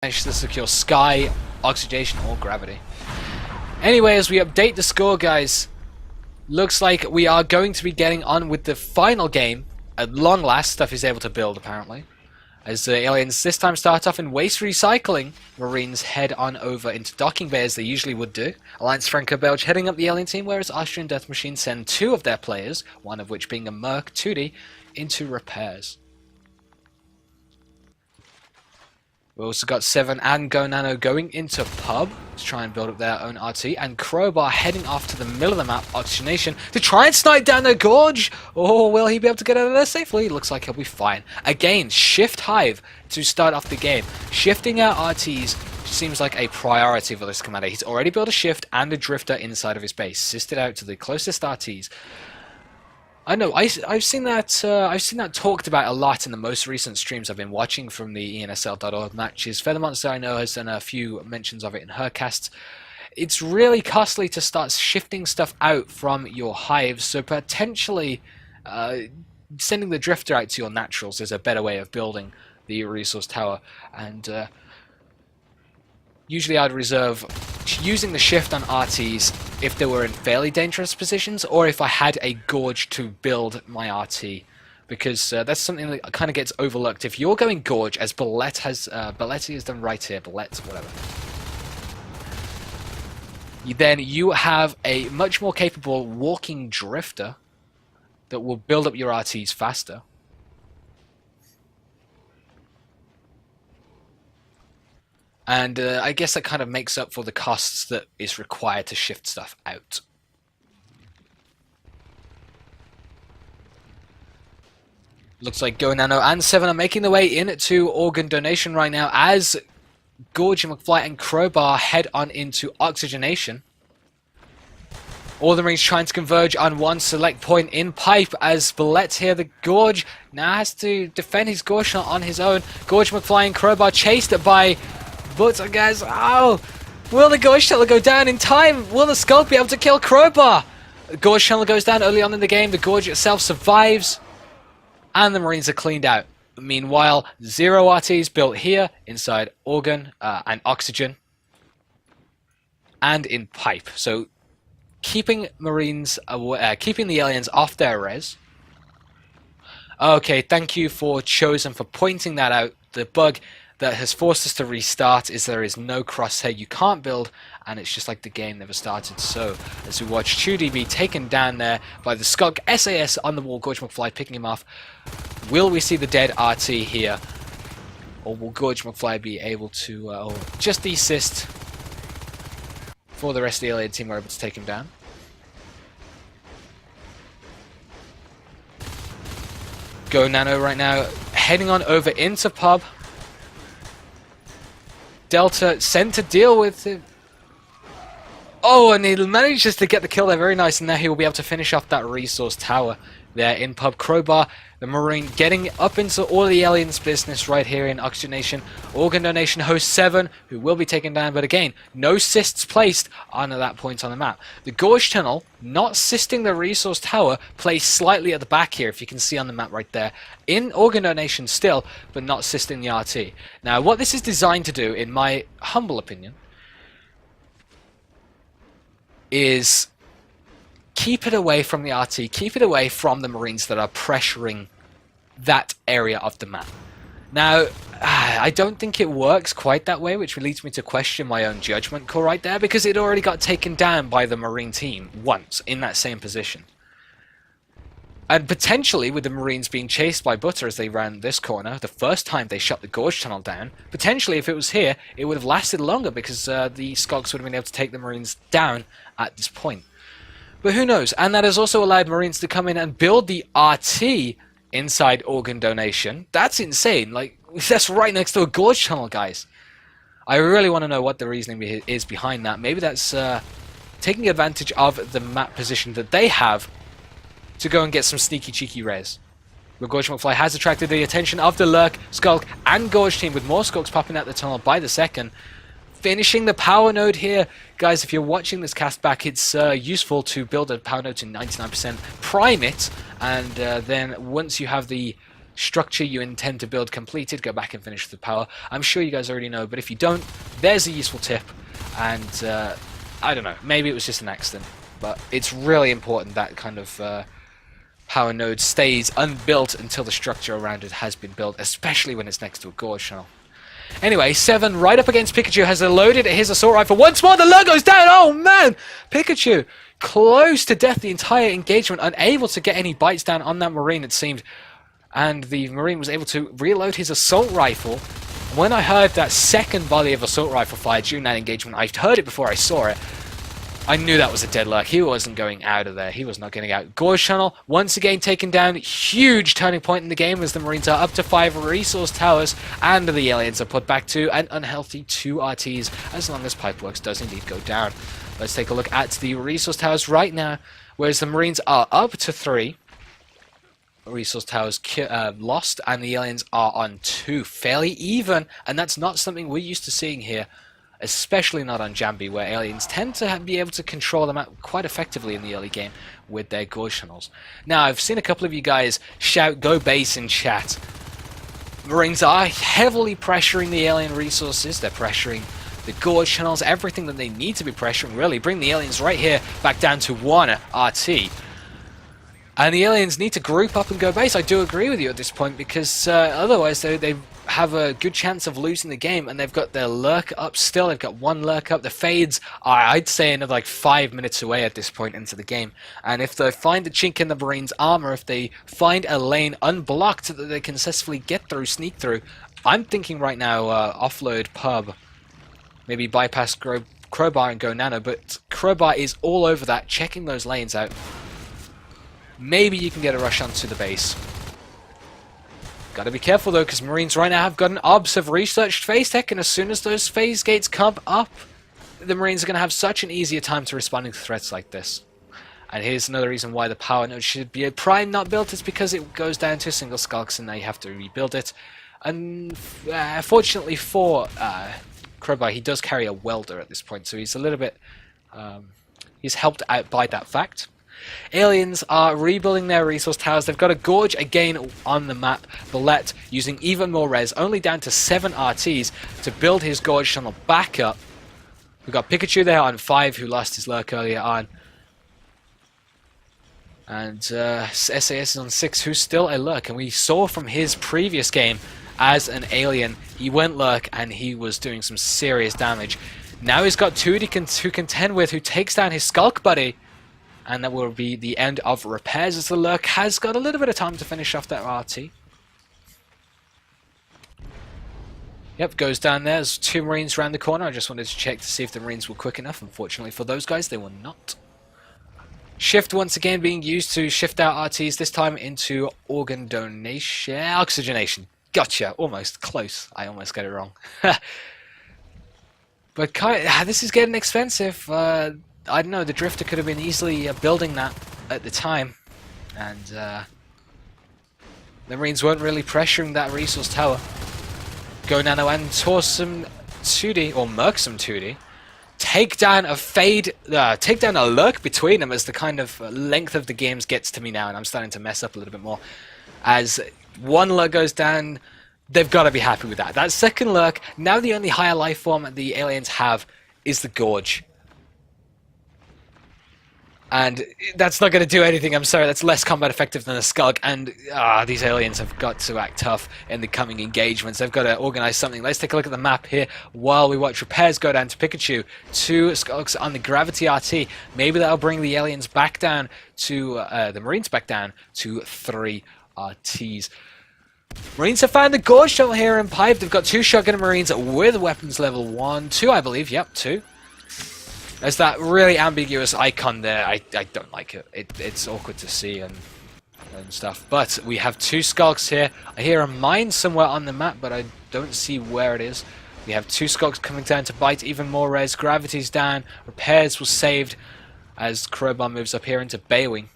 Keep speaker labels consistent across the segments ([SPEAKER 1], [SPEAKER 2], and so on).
[SPEAKER 1] managed to secure Sky, Oxidation, or Gravity. Anyway, as we update the score, guys, looks like we are going to be getting on with the final game. At long last, stuff is able to build, apparently. As the aliens this time start off in waste recycling, Marines head on over into docking bay as they usually would do. Alliance Franco-Belge heading up the alien team, whereas Austrian Death Machine send 2 of their players, one of which being a Merc 2D, into repairs. We've also got 7 and Go Nano going into pub to try and build up their own RT, and Crowbar heading off to the middle of the map, Oxygenation, to try and snipe down the gorge. Oh, will he be able to get out of there safely? Looks like he'll be fine. Again, Shift Hive to start off the game. Shifting out RTs seems like a priority for this commander. He's already built a shift and a drifter inside of his base, assisted out to the closest RTs. I know, I've seen that talked about a lot in the most recent streams I've been watching from the ENSL.org matches. Feathermonster, I know, has done a few mentions of it in her casts. It's really costly to start shifting stuff out from your hives, so potentially sending the drifter out to your naturals is a better way of building the resource tower. And usually I'd reserve using the shift on RTs if they were in fairly dangerous positions, or if I had a gorge to build my RT, because that's something that kind of gets overlooked. If you're going gorge, as Balletti has done right here, whatever, then you have a much more capable walking drifter that will build up your RTs faster. And I guess that kind of makes up for the costs that is required to shift stuff out. Looks like Go Nano and 7 are making their way into organ donation right now as Gorge, McFly and Crowbar head on into oxygenation. All the Marines trying to converge on one select point in pipe as Ballet here, the Gorge, now has to defend his Gorge shot on his own. Gorge, McFly and Crowbar chased by Butter, guys. Oh, will the Gorge Shuttle go down in time? Will the Skulk be able to kill Crowbar? The Gorge Shuttle goes down early on in the game. The Gorge itself survives, and the Marines are cleaned out. Meanwhile, 0 RTs built here inside organ and oxygen, and in pipe. So keeping Marines away, keeping the aliens off their res. Okay, thank you for Chosen for pointing that out. The bug that has forced us to restart is there is no crosshair, you can't build, and it's just like the game never started. So as we watch 2DB taken down there by the Skulk SAS on the wall, Gorge McFly picking him off. Will we see the dead RT here, or will Gorge McFly be able to just assist for the rest of the alien team? We're able to take him down. Go Nano right now heading on over into pub. Delta sent to deal with it. Oh, and he manages to get the kill there. Very nice. And now he will be able to finish off that resource tower there in pub. Crowbar, the Marine, getting up into all the aliens' business right here in oxygenation. Organ donation host 7, who will be taken down. But again, no cysts placed on that point on the map. The Gorge Tunnel, not cysting the resource tower, placed slightly at the back here, if you can see on the map right there. In organ donation still, but not cysting the RT. Now, what this is designed to do, in my humble opinion, is keep it away from the RT, keep it away from the Marines that are pressuring that area of the map. Now, I don't think it works quite that way, which leads me to question my own judgment call right there, because it already got taken down by the Marine team once in that same position. And potentially, with the Marines being chased by Butter as they ran this corner, the first time they shut the Gorge Tunnel down, potentially if it was here, it would have lasted longer, because the Skulks would have been able to take the Marines down at this point. But who knows? And that has also allowed Marines to come in and build the RT inside organ donation. That's insane. Like, that's right next to a Gorge Tunnel, guys. I really want to know what the reasoning is behind that. Maybe that's taking advantage of the map position that they have to go and get some sneaky cheeky res. But Gorge McFly has attracted the attention of the Lurk, Skulk, and Gorge team, with more Skulks popping out the tunnel by the second. Finishing the power node here. Guys, if you're watching this cast back, it's useful to build a power node to 99%, prime it, and then once you have the structure you intend to build completed, go back and finish the power. I'm sure you guys already know, but if you don't, there's a useful tip. And I don't know, maybe it was just an accident, but it's really important that kind of power node stays unbuilt until the structure around it has been built, especially when it's next to a gorge channel. Anyway, 7 right up against Pikachu has loaded his assault rifle. Once more, the lure goes down. Oh man, Pikachu close to death the entire engagement, unable to get any bites down on that Marine, it seemed. And the Marine was able to reload his assault rifle. When I heard that second volley of assault rifle fire during that engagement, I heard it before I saw it. I knew that was a dead lurk. He wasn't going out of there. He was not getting out. Gorge Channel, once again taken down. Huge turning point in the game as the Marines are up to 5 resource towers and the aliens are put back to an unhealthy 2 RTs as long as Pipeworks does indeed go down. Let's take a look at the resource towers right now, whereas the Marines are up to 3 resource towers lost and the aliens are on 2. Fairly even, and that's not something we're used to seeing here. Especially not on Jambi, where aliens tend to be able to control the map quite effectively in the early game with their gorge channels. Now, I've seen a couple of you guys shout "Go base" in chat. Marines are heavily pressuring the alien resources. They're pressuring the gorge channels, everything that they need to be pressuring, really. Bring the aliens right here back down to 1 RT. And the aliens need to group up and go base. I do agree with you at this point, because otherwise they have a good chance of losing the game, and they've got their lurk up still. They've got 1 lurk up. The fades are, I'd say, another like 5 minutes away at this point into the game. And if they find a chink in the Marines' armor, if they find a lane unblocked that they can successfully get through, sneak through, I'm thinking right now offload pub, maybe bypass crowbar and go nano, but crowbar is all over that, checking those lanes out. Maybe you can get a rush onto the base. Gotta be careful though, because Marines right now have got an obs, have researched phase tech, and as soon as those phase gates come up, the Marines are going to have such an easier time to responding to threats like this. And here's another reason why the power node should be a prime not built, is because it goes down to a single skulks and now you have to rebuild it. And fortunately for Crowbar, he does carry a welder at this point, so he's a little bit he's helped out by that fact. Aliens are rebuilding their resource towers. They've got a gorge again on the map. Bullet using even more res, only down to 7 RTs to build his gorge channel back up. We've got Pikachu there on 5, who lost his lurk earlier on. And SAS is on 6, who's still a lurk. And we saw from his previous game as an alien, he went lurk and he was doing some serious damage. Now he's got 2 to contend with, who takes down his Skulk buddy. And that will be the end of repairs, as the lurk has got a little bit of time to finish off that RT. Yep, goes down there. There's 2 Marines around the corner. I just wanted to check to see if the Marines were quick enough. Unfortunately for those guys, they were not. Shift once again being used to shift out RTs, this time into organ donation. Oxygenation. Gotcha. Almost. Close. I almost got it wrong. But this is getting expensive. I don't know, the Drifter could have been easily building that at the time, and the Marines weren't really pressuring that resource tower. Go Nano and Torsum 2D, or Merksum 2D, take down a fade, take down a lurk between them, as the kind of length of the games gets to me now, and I'm starting to mess up a little bit more. As 1 lurk goes down, they've got to be happy with that. That second lurk, now the only higher life form the aliens have is the Gorge. And that's not going to do anything, I'm sorry, that's less combat effective than a Skulk, and these aliens have got to act tough in the coming engagements. They've got to organize something. Let's take a look at the map here while we watch repairs go down to Pikachu. 2 Skulks on the Gravity RT. Maybe that'll bring the aliens back down to, the Marines back down to 3 RTs. Marines have found the Gorge Shuttle here in Pipe. They've got 2 Shotgun Marines with weapons level 1, 2 I believe, yep, 2. There's that really ambiguous icon there. I don't like it. It's awkward to see and stuff. But we have 2 Skulks here. I hear a mine somewhere on the map, but I don't see where it is. We have 2 Skulks coming down to bite even more res. Gravity's down. Repairs was saved as Crowbar moves up here into Baywing.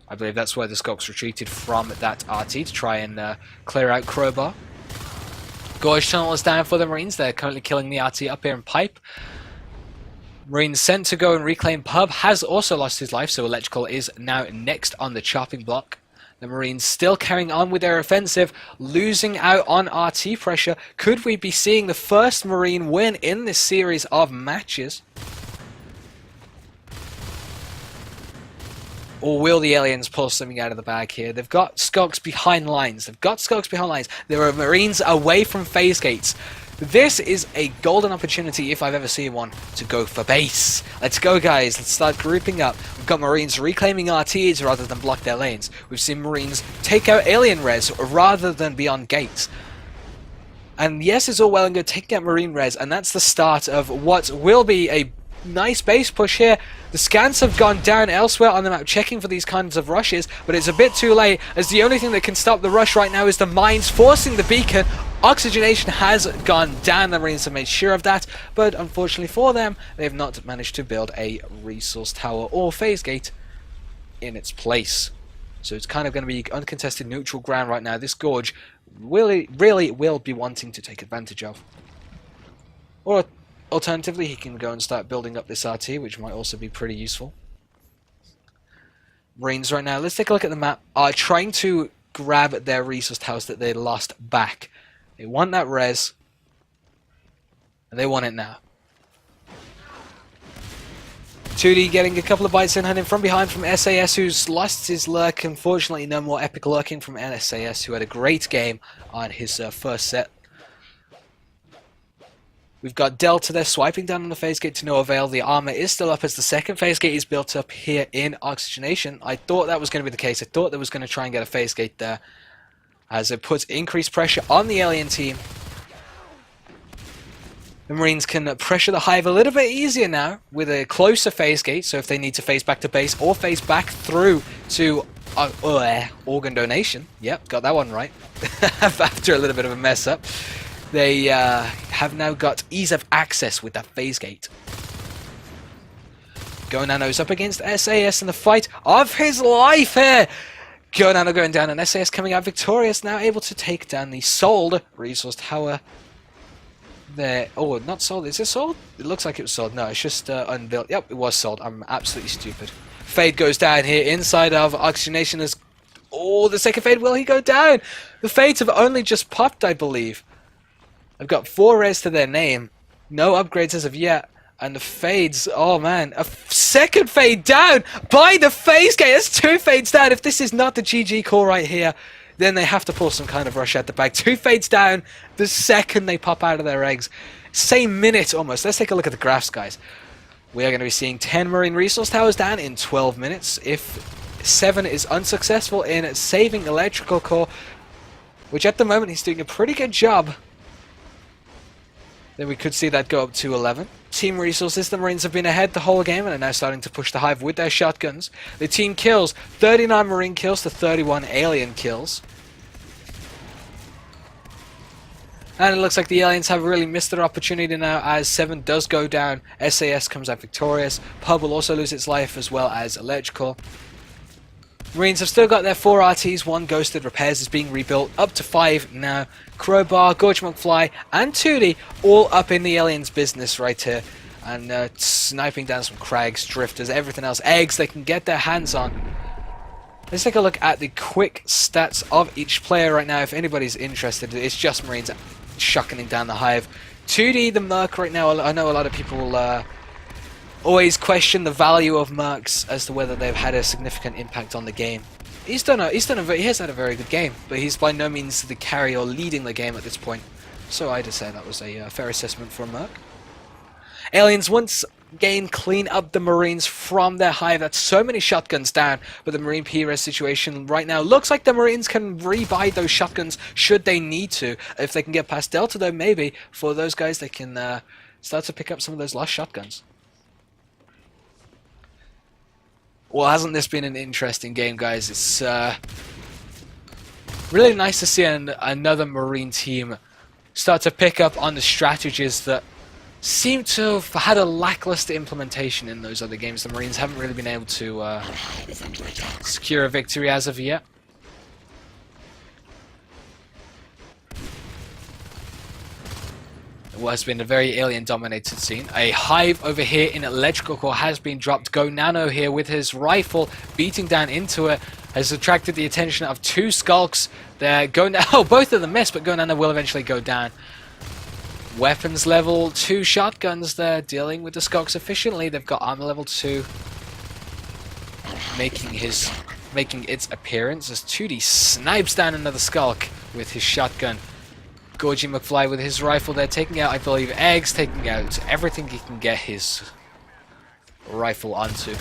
[SPEAKER 1] I believe that's where the Skulks retreated from that RT to try and clear out Crowbar. Gorge Tunnel is down for the Marines. They're currently killing the RT up here in Pipe. Marine sent to go and reclaim Pub has also lost his life, so Electrical is now next on the chopping block. The Marines still carrying on with their offensive, losing out on RT pressure. Could we be seeing the first Marine win in this series of matches? Or will the aliens pull something out of the bag here? They've got Skulks behind lines. There are Marines away from phase gates. This is a golden opportunity, if I've ever seen one, to go for base. Let's go, guys. Let's start grouping up. We've got Marines reclaiming RTs rather than block their lanes. We've seen Marines take out alien res rather than be on gates. And yes, it's all well and good taking out Marine res, and that's the start of what will be a nice base push here. The scans have gone down elsewhere on the map, checking for these kinds of rushes, but it's a bit too late, as the only thing that can stop the rush right now is the mines forcing the beacon. Oxygenation has gone down, the Marines have made sure of that, but unfortunately for them, they have not managed to build a resource tower or phase gate in its place. So it's kind of going to be uncontested neutral ground right now. This gorge really will be wanting to take advantage of. Or alternatively, he can go and start building up this RT, which might also be pretty useful. Marines right now, let's take a look at the map, are trying to grab their resource towers that they lost back. They want that res, and they want it now. 2D getting a couple of bites in, hunting from behind from SAS, who's lost his lurk. Unfortunately, no more epic lurking from SAS, who had a great game on his first set. We've got Delta there swiping down on the phase gate to no avail. The armor is still up as the second phase gate is built up here in Oxygenation. I thought that was going to be the case. I thought they was going to try and get a phase gate there, as it puts increased pressure on the alien team. The Marines can pressure the hive a little bit easier now with a closer phase gate, so if they need to phase back to base or phase back through to organ donation. Yep, got that one right. After a little bit of a mess up. They have now got ease of access with that phase gate. Go Nano's up against SAS in the fight of his life here. Go Nano going down and SAS coming out victorious, now able to take down the sold resource tower there. Oh, not sold. Is it sold? It looks like it was sold. No, it's just unbuilt. Yep, it was sold. I'm absolutely stupid. Fade goes down here inside of Oxygenation. As oh, the second Fade, will he go down? The Fades have only just popped, I believe. They've got 4 res to their name. No upgrades as of yet. And the Fades, oh man, a second Fade down by the phase gate. That's 2 Fades down. If this is not the GG call right here, then they have to pull some kind of rush at the back. 2 Fades down the second they pop out of their eggs. Same minute almost. Let's take a look at the graphs, guys. We are going to be seeing 10 Marine Resource Towers down in 12 minutes. If 7 is unsuccessful in saving Electrical Core, which at the moment he's doing a pretty good job, then we could see that go up to 11. Team resources, the Marines have been ahead the whole game and are now starting to push the hive with their shotguns. The team kills, 39 Marine kills to 31 alien kills. And it looks like the aliens have really missed their opportunity now, as 7 does go down. SAS comes out victorious. Pub will also lose its life, as well as Electrical. Marines have still got their 4 RTs, 1 ghosted, repairs is being rebuilt, up to 5 now. Crowbar, Gorge McFly, and 2D all up in the aliens' business right here. And sniping down some Crags, Drifters, everything else, eggs they can get their hands on. Let's take a look at the quick stats of each player right now. If anybody's interested, it's just Marines shucking down the hive. 2D, the Merc right now, I know a lot of people will always question the value of Mercs as to whether they've had a significant impact on the game. He has had a very good game, but he's by no means the carry or leading the game at this point. So I'd say that was a fair assessment for Merc. Aliens once again clean up the Marines from their hive. That's so many shotguns down, but the Marine P-Res situation right now looks like the Marines can rebuy those shotguns should they need to. If they can get past Delta though, maybe for those guys they can start to pick up some of those lost shotguns. Well, hasn't this been an interesting game, guys? It's really nice to see another Marine team start to pick up on the strategies that seem to have had a lackluster implementation in those other games. The Marines haven't really been able to secure a victory as of yet. It has been a very alien-dominated scene. A hive over here in Electrical Core has been dropped. Go Nano here with his rifle, beating down into it. has attracted the attention of 2 skulks. They're going down. Oh, both of them miss, but Gonana will eventually go down. Weapons level 2 shotguns there, dealing with the skulks efficiently. They've got armor level 2, making its appearance as 2D snipes down another skulk with his shotgun. Gorgie McFly with his rifle there, taking out, I believe, eggs, taking out everything he can get his rifle onto.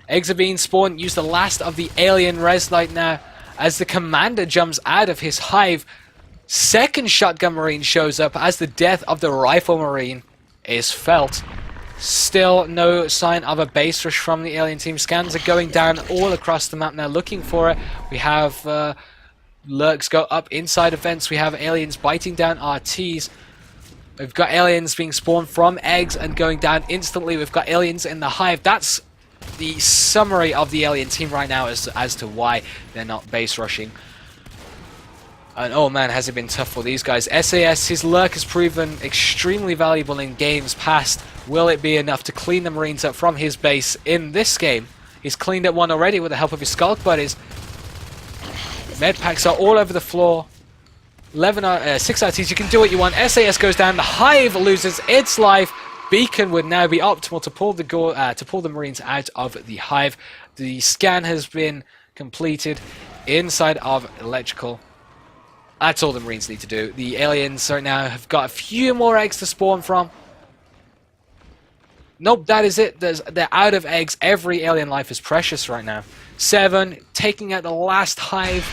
[SPEAKER 1] Eggs are being spawned. Use the last of the alien res light now as the commander jumps out of his hive. Second shotgun marine shows up as the death of the rifle marine is felt. Still no sign of a base rush from the alien team. Scans are going down all across the map now looking for it. We have lurks go up inside of vents. We have aliens biting down RTs. We've got aliens being spawned from eggs and going down instantly. We've got aliens in the hive. That's the summary of the alien team right now as to why they're not base rushing. And oh man, has it been tough for these guys. SAS, his lurk has proven extremely valuable in games past. Will it be enough to clean the Marines up from his base in this game? He's cleaned up one already with the help of his Skulk buddies. Medpacks are all over the floor. 6 RTs, you can do what you want. SAS goes down, the hive loses its life. Beacon would now be optimal to pull the Marines out of the hive. The scan has been completed inside of electrical. That's all the Marines need to do. The aliens right now have got a few more eggs to spawn from. Nope, that is it. They're out of eggs. Every alien life is precious right now. 7, taking out the last hive.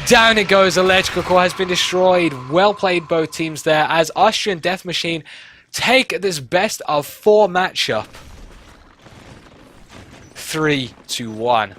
[SPEAKER 1] Down it goes. Electrical core has been destroyed. Well played both teams there as Austrian Death Machine take this best of 4 matchup 3-1.